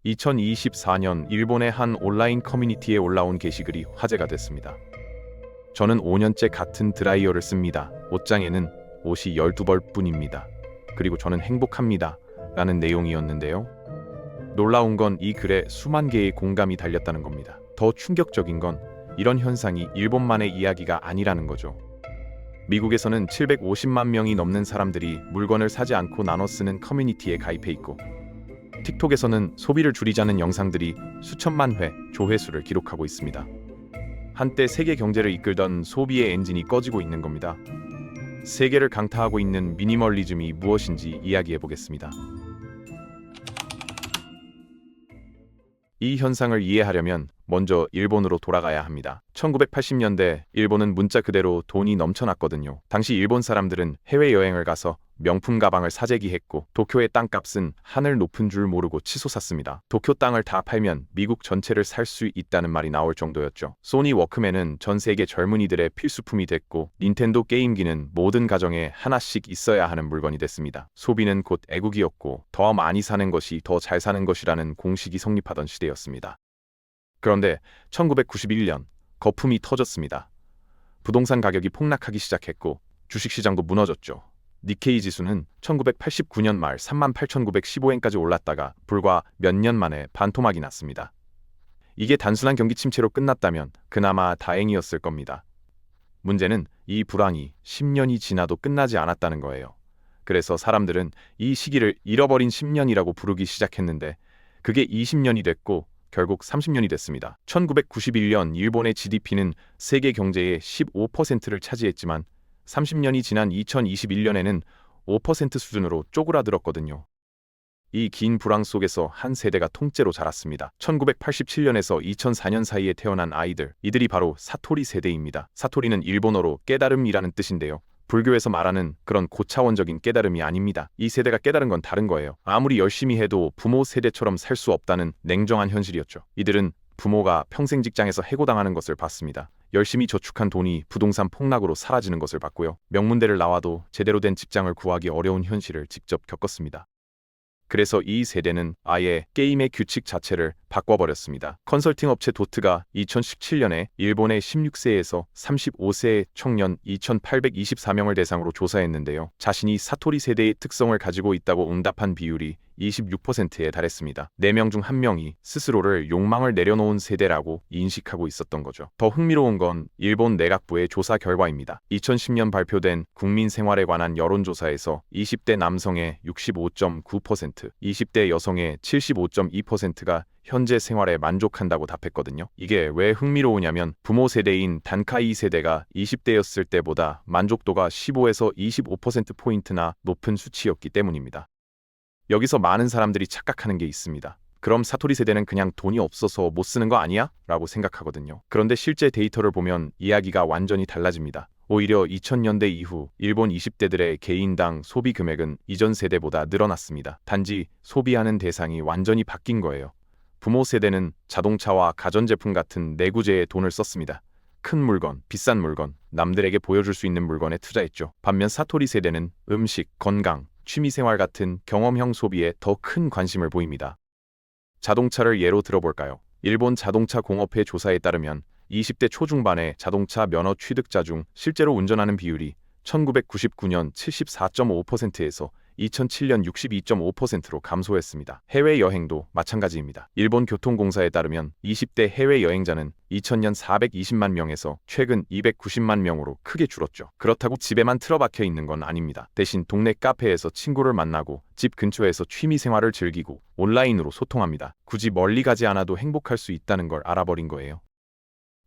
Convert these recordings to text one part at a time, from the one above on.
2024년 일본의 한 온라인 커뮤니티에 올라온 게시글이 화제가 됐습니다. 저는 5년째 같은 드라이어를 씁니다. 옷장에는 옷이 12벌 뿐입니다. 그리고 저는 행복합니다. 라는 내용이었는데요. 놀라운 건 이 글에 수만 개의 공감이 달렸다는 겁니다. 더 충격적인 건 이런 현상이 일본만의 이야기가 아니라는 거죠. 미국에서는 750만 명이 넘는 사람들이 물건을 사지 않고 나눠 쓰는 커뮤니티에 가입해 있고, 틱톡에서는 소비를 줄이자는 영상들이 수천만 회 조회수를 기록하고 있습니다. 한때 세계 경제를 이끌던 소비의 엔진이 꺼지고 있는 겁니다. 세계를 강타하고 있는 미니멀리즘이 무엇인지 이야기해 보겠습니다. 이 현상을 이해하려면 먼저 일본으로 돌아가야 합니다. 1980년대 일본은 문자 그대로 돈이 넘쳐났거든요. 당시 일본 사람들은 해외여행을 가서 명품 가방을 사재기했고, 도쿄의 땅값은 하늘 높은 줄 모르고 치솟았습니다. 도쿄 땅을 다 팔면 미국 전체를 살 수 있다는 말이 나올 정도였죠. 소니 워크맨은 전 세계 젊은이들의 필수품이 됐고, 닌텐도 게임기는 모든 가정에 하나씩 있어야 하는 물건이 됐습니다. 소비는 곧 애국이었고, 더 많이 사는 것이 더 잘 사는 것이라는 공식이 성립하던 시대였습니다. 그런데 1991년 거품이 터졌습니다. 부동산 가격이 폭락하기 시작했고, 주식시장도 무너졌죠. 니케이 지수는 1989년 말 38,915엔까지 올랐다가 불과 몇 년 만에 반토막이 났습니다. 이게 단순한 경기 침체로 끝났다면 그나마 다행이었을 겁니다. 문제는 이 불황이 10년이 지나도 끝나지 않았다는 거예요. 그래서 사람들은 이 시기를 잃어버린 10년이라고 부르기 시작했는데, 그게 20년이 됐고 결국 30년이 됐습니다. 1991년 일본의 GDP는 세계 경제의 15%를 차지했지만 30년이 지난 2021년에는 5% 수준으로 쪼그라들었거든요. 이 긴 불황 속에서 한 세대가 통째로 자랐습니다. 1987년에서 2004년 사이에 태어난 아이들, 이들이 바로 사토리 세대입니다. 사토리는 일본어로 깨달음이라는 뜻인데요. 불교에서 말하는 그런 고차원적인 깨달음이 아닙니다. 이 세대가 깨달은 건 다른 거예요. 아무리 열심히 해도 부모 세대처럼 살 수 없다는 냉정한 현실이었죠. 이들은 부모가 평생 직장에서 해고당하는 것을 봤습니다. 열심히 저축한 돈이 부동산 폭락으로 사라지는 것을 봤고요. 명문대를 나와도 제대로 된 직장을 구하기 어려운 현실을 직접 겪었습니다. 그래서 이 세대는 아예 게임의 규칙 자체를 바꿔버렸습니다. 컨설팅 업체 도트가 2017년에 일본의 16세에서 35세의 청년 2,824명을 대상으로 조사했는데요. 자신이 사토리 세대의 특성을 가지고 있다고 응답한 비율이 26%에 달했습니다. 4명 중 1명이 스스로를 욕망을 내려놓은 세대라고 인식하고 있었던 거죠. 더 흥미로운 건 일본 내각부의 조사 결과입니다. 2010년 발표된 국민 생활에 관한 여론조사에서 20대 남성의 65.9%, 20대 여성의 75.2%가 현재 생활에 만족한다고 답했거든요. 이게 왜 흥미로우냐면 부모 세대인 단카이 세대가 20대였을 때보다 만족도가 15에서 25%포인트나 높은 수치였기 때문입니다. 여기서 많은 사람들이 착각하는 게 있습니다. 그럼 사토리 세대는 그냥 돈이 없어서 못 쓰는 거 아니야? 라고 생각하거든요. 그런데 실제 데이터를 보면 이야기가 완전히 달라집니다. 오히려 2000년대 이후 일본 20대들의 개인당 소비 금액은 이전 세대보다 늘어났습니다. 단지 소비하는 대상이 완전히 바뀐 거예요. 부모 세대는 자동차와 가전제품 같은 내구재에 돈을 썼습니다. 큰 물건, 비싼 물건, 남들에게 보여줄 수 있는 물건에 투자했죠. 반면 사토리 세대는 음식, 건강, 취미생활 같은 경험형 소비에 더 큰 관심을 보입니다. 자동차를 예로 들어볼까요? 일본 자동차 공업회 조사에 따르면 20대 초중반의 자동차 면허 취득자 중 실제로 운전하는 비율이 1999년 74.5%에서 2007년 62.5%로 감소했습니다. 해외여행도 마찬가지입니다. 일본 교통공사에 따르면 20대 해외여행자는 2000년 420만 명에서 최근 290만 명으로 크게 줄었죠. 그렇다고 집에만 틀어박혀 있는 건 아닙니다. 대신 동네 카페에서 친구를 만나고 집 근처에서 취미생활을 즐기고 온라인으로 소통합니다. 굳이 멀리 가지 않아도 행복할 수 있다는 걸 알아버린 거예요.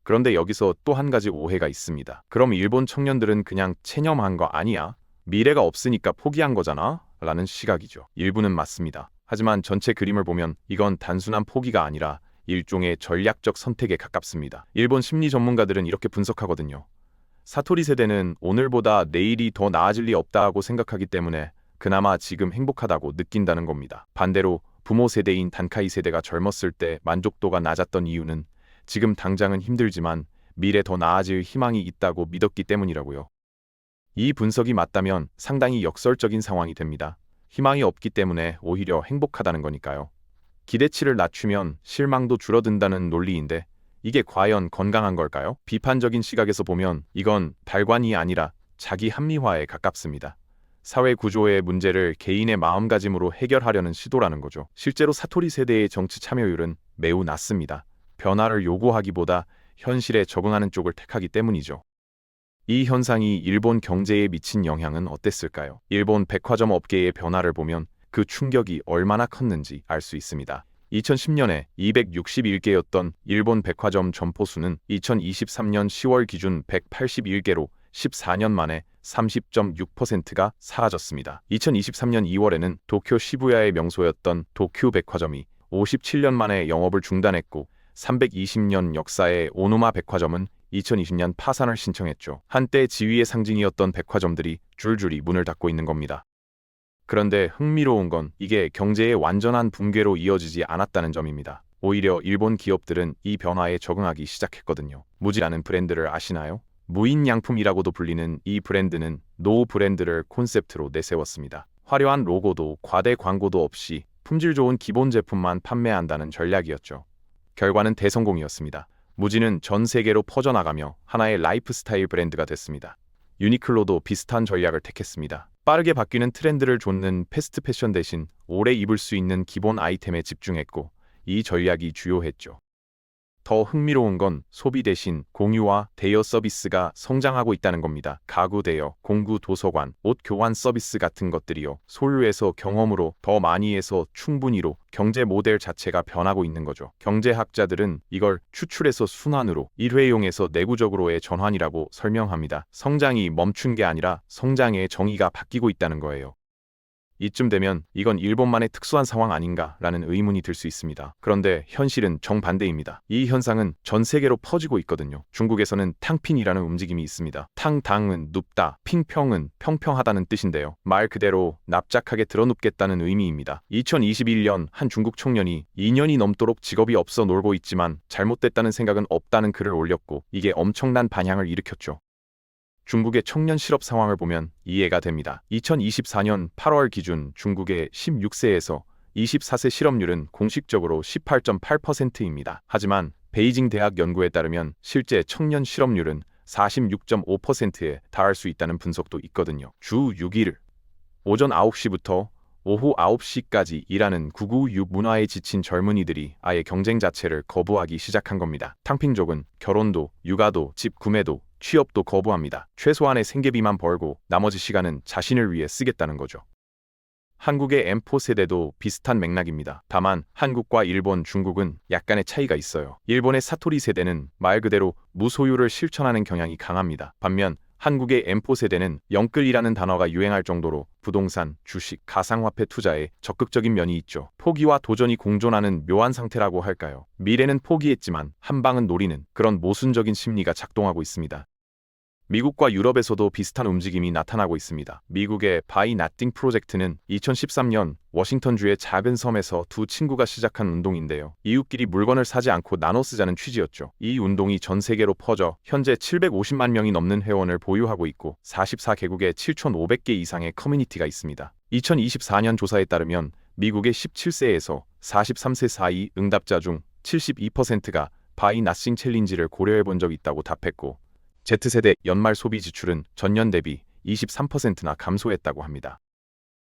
그런데 여기서 또 한 가지 오해가 있습니다. 그럼 일본 청년들은 그냥 체념한 거 아니야? 미래가 없으니까 포기한 거잖아? 라는 시각이죠. 일부는 맞습니다. 하지만 전체 그림을 보면 이건 단순한 포기가 아니라 일종의 전략적 선택에 가깝습니다. 일본 심리 전문가들은 이렇게 분석하거든요. 사토리 세대는 오늘보다 내일이 더 나아질 리 없다고 생각하기 때문에 그나마 지금 행복하다고 느낀다는 겁니다. 반대로 부모 세대인 단카이 세대가 젊었을 때 만족도가 낮았던 이유는 지금 당장은 힘들지만 미래 더 나아질 희망이 있다고 믿었기 때문이라고요. 이 분석이 맞다면 상당히 역설적인 상황이 됩니다. 희망이 없기 때문에 오히려 행복하다는 거니까요. 기대치를 낮추면 실망도 줄어든다는 논리인데 이게 과연 건강한 걸까요? 비판적인 시각에서 보면 이건 발관이 아니라 자기 합리화에 가깝습니다. 사회 구조의 문제를 개인의 마음가짐으로 해결하려는 시도라는 거죠. 실제로 사토리 세대의 정치 참여율은 매우 낮습니다. 변화를 요구하기보다 현실에 적응하는 쪽을 택하기 때문이죠. 이 현상이 일본 경제에 미친 영향은 어땠을까요? 일본 백화점 업계의 변화를 보면 그 충격이 얼마나 컸는지 알 수 있습니다. 2010년에 261개였던 일본 백화점 점포 수는 2023년 10월 기준 181개로 14년 만에 30.6%가 사라졌습니다. 2023년 2월에는 도쿄 시부야의 명소였던 도쿄 백화점이 57년 만에 영업을 중단했고 320년 역사의 오노마 백화점은 2020년 파산을 신청했죠. 한때 지위의 상징이었던 백화점들이 줄줄이 문을 닫고 있는 겁니다. 그런데 흥미로운 건 이게 경제의 완전한 붕괴로 이어지지 않았다는 점입니다. 오히려 일본 기업들은 이 변화에 적응하기 시작했거든요. 무지라는 브랜드를 아시나요? 무인양품이라고도 불리는 이 브랜드는 노 브랜드를 콘셉트로 내세웠습니다. 화려한 로고도 과대 광고도 없이 품질 좋은 기본 제품만 판매한다는 전략이었죠. 결과는 대성공이었습니다. 무지는 전 세계로 퍼져나가며 하나의 라이프스타일 브랜드가 됐습니다. 유니클로도 비슷한 전략을 택했습니다. 빠르게 바뀌는 트렌드를 좇는 패스트 패션 대신 오래 입을 수 있는 기본 아이템에 집중했고 이 전략이 주요했죠. 더 흥미로운 건 소비 대신 공유와 대여 서비스가 성장하고 있다는 겁니다. 가구 대여, 공구 도서관, 옷 교환 서비스 같은 것들이요. 소유에서 경험으로 더 많이 해서 충분히로 경제 모델 자체가 변하고 있는 거죠. 경제학자들은 이걸 추출해서 순환으로 일회용에서 내구적으로의 전환이라고 설명합니다. 성장이 멈춘 게 아니라 성장의 정의가 바뀌고 있다는 거예요. 이쯤 되면 이건 일본만의 특수한 상황 아닌가라는 의문이 들 수 있습니다. 그런데 현실은 정반대입니다. 이 현상은 전 세계로 퍼지고 있거든요. 중국에서는 탕핀이라는 움직임이 있습니다. 탕당은 눕다, 핑평은 평평하다는 뜻인데요. 말 그대로 납작하게 드러눕겠다는 의미입니다. 2021년 한 중국 청년이 2년이 넘도록 직업이 없어 놀고 있지만 잘못됐다는 생각은 없다는 글을 올렸고 이게 엄청난 반향을 일으켰죠. 중국의 청년 실업 상황을 보면 이해가 됩니다. 2024년 8월 기준 중국의 16세에서 24세 실업률은 공식적으로 18.8%입니다. 하지만 베이징 대학 연구에 따르면 실제 청년 실업률은 46.5%에 달할 수 있다는 분석도 있거든요. 주 6일, 오전 9시부터 오후 9시까지 일하는 996 문화에 지친 젊은이들이 아예 경쟁 자체를 거부하기 시작한 겁니다. 탕핑족은 결혼도, 육아도, 집 구매도, 취업도 거부합니다. 최소한의 생계비만 벌고 나머지 시간은 자신을 위해 쓰겠다는 거죠. 한국의 M4 세대도 비슷한 맥락입니다. 다만 한국과 일본, 중국은 약간의 차이가 있어요. 일본의 사토리 세대는 말 그대로 무소유를 실천하는 경향이 강합니다. 반면 한국의 M4 세대는 영끌이라는 단어가 유행할 정도로 부동산, 주식, 가상화폐 투자에 적극적인 면이 있죠. 포기와 도전이 공존하는 묘한 상태라고 할까요? 미래는 포기했지만 한 방은 노리는 그런 모순적인 심리가 작동하고 있습니다. 미국과 유럽에서도 비슷한 움직임이 나타나고 있습니다. 미국의 Buy Nothing 프로젝트는 2013년 워싱턴주의 작은 섬에서 두 친구가 시작한 운동인데요. 이웃끼리 물건을 사지 않고 나눠 쓰자는 취지였죠. 이 운동이 전 세계로 퍼져 현재 750만 명이 넘는 회원을 보유하고 있고 44개국에 7,500개 이상의 커뮤니티가 있습니다. 2024년 조사에 따르면 미국의 17세에서 43세 사이 응답자 중 72%가 Buy Nothing 챌린지를 고려해 본 적이 있다고 답했고 Z세대 연말 소비 지출은 전년 대비 23%나 감소했다고 합니다.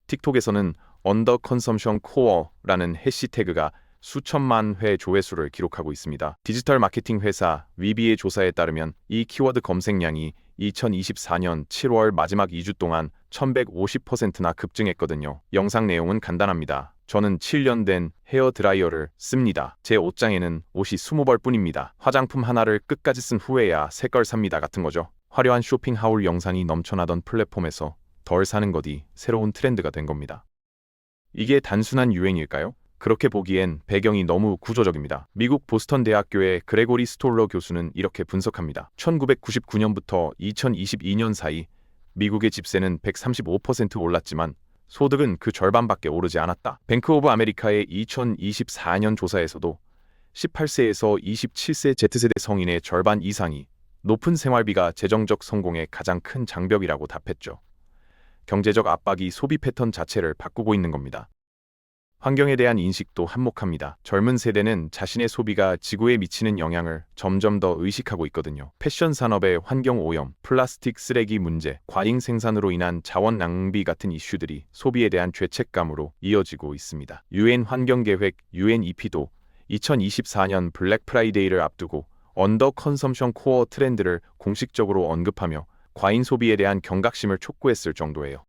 틱톡에서는 언더 컨섬션 코어라는 해시태그가 수천만 회 조회수를 기록하고 있습니다. 디지털 마케팅 회사 위비의 조사에 따르면 이 키워드 검색량이 2024년 7월 마지막 2주 동안 1150%나 급증했거든요. 영상 내용은 간단합니다. 저는 7년 된 헤어 드라이어를 씁니다. 제 옷장에는 옷이 20벌 뿐입니다. 화장품 하나를 끝까지 쓴 후에야 새 걸 삽니다 같은 거죠. 화려한 쇼핑 하울 영상이 넘쳐나던 플랫폼에서 덜 사는 것이 새로운 트렌드가 된 겁니다. 이게 단순한 유행일까요? 그렇게 보기엔 배경이 너무 구조적입니다. 미국 보스턴 대학교의 그레고리 스톨러 교수는 이렇게 분석합니다. 1999년부터 2022년 사이 미국의 집세는 135% 올랐지만 소득은 그 절반밖에 오르지 않았다. 뱅크 오브 아메리카의 2024년 조사에서도 18세에서 27세 Z세대 성인의 절반 이상이 높은 생활비가 재정적 성공의 가장 큰 장벽이라고 답했죠. 경제적 압박이 소비 패턴 자체를 바꾸고 있는 겁니다. 환경에 대한 인식도 한몫합니다. 젊은 세대는 자신의 소비가 지구에 미치는 영향을 점점 더 의식하고 있거든요. 패션 산업의 환경 오염, 플라스틱 쓰레기 문제, 과잉 생산으로 인한 자원 낭비 같은 이슈들이 소비에 대한 죄책감으로 이어지고 있습니다. 유엔 환경계획 UNEP도 2024년 블랙 프라이데이를 앞두고 언더 컨섬션 코어 트렌드를 공식적으로 언급하며 과잉 소비에 대한 경각심을 촉구했을 정도예요.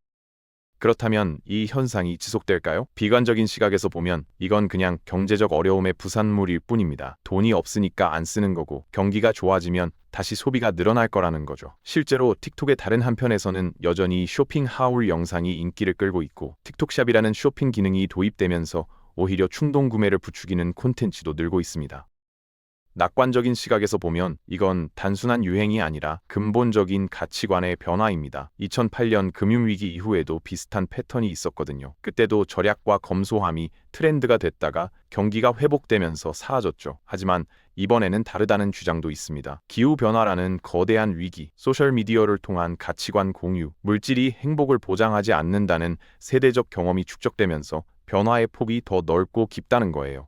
그렇다면 이 현상이 지속될까요? 비관적인 시각에서 보면 이건 그냥 경제적 어려움의 부산물일 뿐입니다. 돈이 없으니까 안 쓰는 거고 경기가 좋아지면 다시 소비가 늘어날 거라는 거죠. 실제로 틱톡의 다른 한편에서는 여전히 쇼핑 하울 영상이 인기를 끌고 있고 틱톡샵이라는 쇼핑 기능이 도입되면서 오히려 충동 구매를 부추기는 콘텐츠도 늘고 있습니다. 낙관적인 시각에서 보면 이건 단순한 유행이 아니라 근본적인 가치관의 변화입니다. 2008년 금융위기 이후에도 비슷한 패턴이 있었거든요. 그때도 절약과 검소함이 트렌드가 됐다가 경기가 회복되면서 사라졌죠. 하지만 이번에는 다르다는 주장도 있습니다. 기후변화라는 거대한 위기, 소셜미디어를 통한 가치관 공유, 물질이 행복을 보장하지 않는다는 세대적 경험이 축적되면서 변화의 폭이 더 넓고 깊다는 거예요.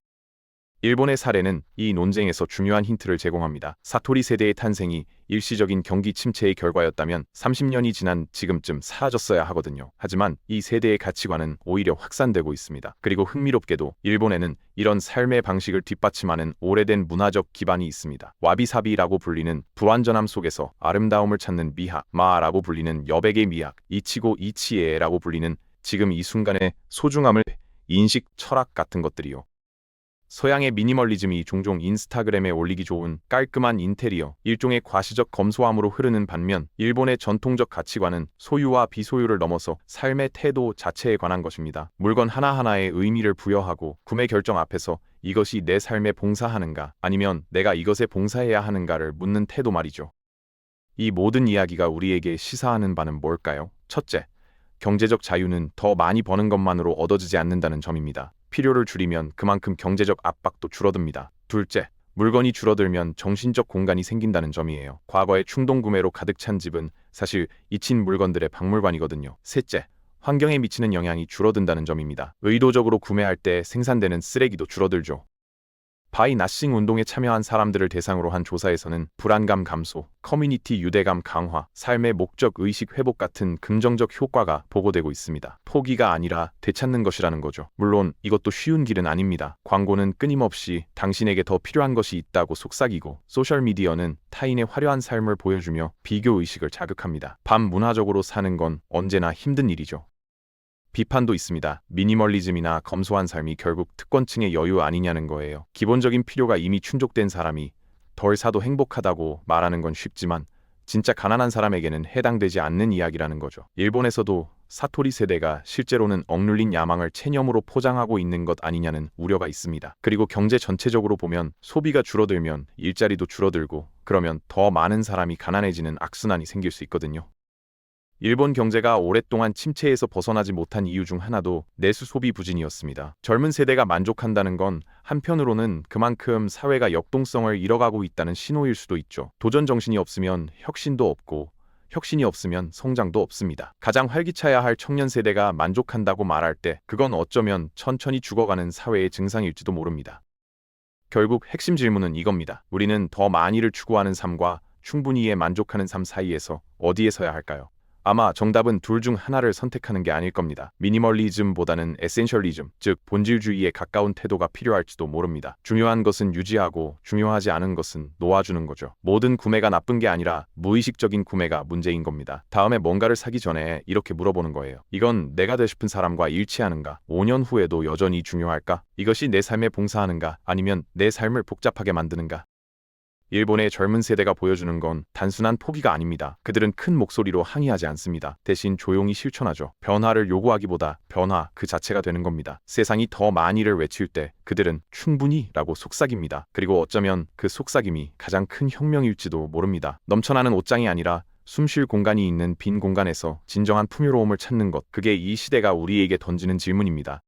일본의 사례는 이 논쟁에서 중요한 힌트를 제공합니다. 사토리 세대의 탄생이 일시적인 경기 침체의 결과였다면 30년이 지난 지금쯤 사라졌어야 하거든요. 하지만 이 세대의 가치관은 오히려 확산되고 있습니다. 그리고 흥미롭게도 일본에는 이런 삶의 방식을 뒷받침하는 오래된 문화적 기반이 있습니다. 와비사비라고 불리는 불완전함 속에서 아름다움을 찾는 미학, 마라고 불리는 여백의 미학, 이치고 이치에라고 불리는 지금 이 순간의 소중함을 인식, 철학 같은 것들이요. 서양의 미니멀리즘이 종종 인스타그램에 올리기 좋은 깔끔한 인테리어, 일종의 과시적 검소함으로 흐르는 반면 일본의 전통적 가치관은 소유와 비소유를 넘어서 삶의 태도 자체에 관한 것입니다. 물건 하나하나에 의미를 부여하고 구매 결정 앞에서 이것이 내 삶에 봉사하는가 아니면 내가 이것에 봉사해야 하는가를 묻는 태도 말이죠. 이 모든 이야기가 우리에게 시사하는 바는 뭘까요? 첫째, 경제적 자유는 더 많이 버는 것만으로 얻어지지 않는다는 점입니다. 필요를 줄이면 그만큼 경제적 압박도 줄어듭니다. 둘째, 물건이 줄어들면 정신적 공간이 생긴다는 점이에요. 과거의 충동 구매로 가득 찬 집은 사실 잊힌 물건들의 박물관이거든요. 셋째, 환경에 미치는 영향이 줄어든다는 점입니다. 의도적으로 구매할 때 생산되는 쓰레기도 줄어들죠. 바이 나싱 운동에 참여한 사람들을 대상으로 한 조사에서는 불안감 감소, 커뮤니티 유대감 강화, 삶의 목적 의식 회복 같은 긍정적 효과가 보고되고 있습니다. 포기가 아니라 되찾는 것이라는 거죠. 물론 이것도 쉬운 길은 아닙니다. 광고는 끊임없이 당신에게 더 필요한 것이 있다고 속삭이고 소셜미디어는 타인의 화려한 삶을 보여주며 비교 의식을 자극합니다. 반문화적으로 사는 건 언제나 힘든 일이죠. 비판도 있습니다. 미니멀리즘이나 검소한 삶이 결국 특권층의 여유 아니냐는 거예요. 기본적인 필요가 이미 충족된 사람이 덜 사도 행복하다고 말하는 건 쉽지만 진짜 가난한 사람에게는 해당되지 않는 이야기라는 거죠. 일본에서도 사토리 세대가 실제로는 억눌린 야망을 체념으로 포장하고 있는 것 아니냐는 우려가 있습니다. 그리고 경제 전체적으로 보면 소비가 줄어들면 일자리도 줄어들고 그러면 더 많은 사람이 가난해지는 악순환이 생길 수 있거든요. 일본 경제가 오랫동안 침체에서 벗어나지 못한 이유 중 하나도 내수 소비 부진이었습니다. 젊은 세대가 만족한다는 건 한편으로는 그만큼 사회가 역동성을 잃어가고 있다는 신호일 수도 있죠. 도전 정신이 없으면 혁신도 없고 혁신이 없으면 성장도 없습니다. 가장 활기차야 할 청년 세대가 만족한다고 말할 때 그건 어쩌면 천천히 죽어가는 사회의 증상일지도 모릅니다. 결국 핵심 질문은 이겁니다. 우리는 더 많이를 추구하는 삶과 충분히에 만족하는 삶 사이에서 어디에 서야 할까요? 아마 정답은 둘 중 하나를 선택하는 게 아닐 겁니다. 미니멀리즘보다는 에센셜리즘, 즉 본질주의에 가까운 태도가 필요할지도 모릅니다. 중요한 것은 유지하고 중요하지 않은 것은 놓아주는 거죠. 모든 구매가 나쁜 게 아니라 무의식적인 구매가 문제인 겁니다. 다음에 뭔가를 사기 전에 이렇게 물어보는 거예요. 이건 내가 되고 싶은 사람과 일치하는가? 5년 후에도 여전히 중요할까? 이것이 내 삶에 봉사하는가? 아니면 내 삶을 복잡하게 만드는가? 일본의 젊은 세대가 보여주는 건 단순한 포기가 아닙니다. 그들은 큰 목소리로 항의하지 않습니다. 대신 조용히 실천하죠. 변화를 요구하기보다 변화 그 자체가 되는 겁니다. 세상이 더 많이를 외칠 때 그들은 충분히 라고 속삭입니다. 그리고 어쩌면 그 속삭임이 가장 큰 혁명일지도 모릅니다. 넘쳐나는 옷장이 아니라 숨쉴 공간이 있는 빈 공간에서 진정한 풍요로움을 찾는 것, 그게 이 시대가 우리에게 던지는 질문입니다.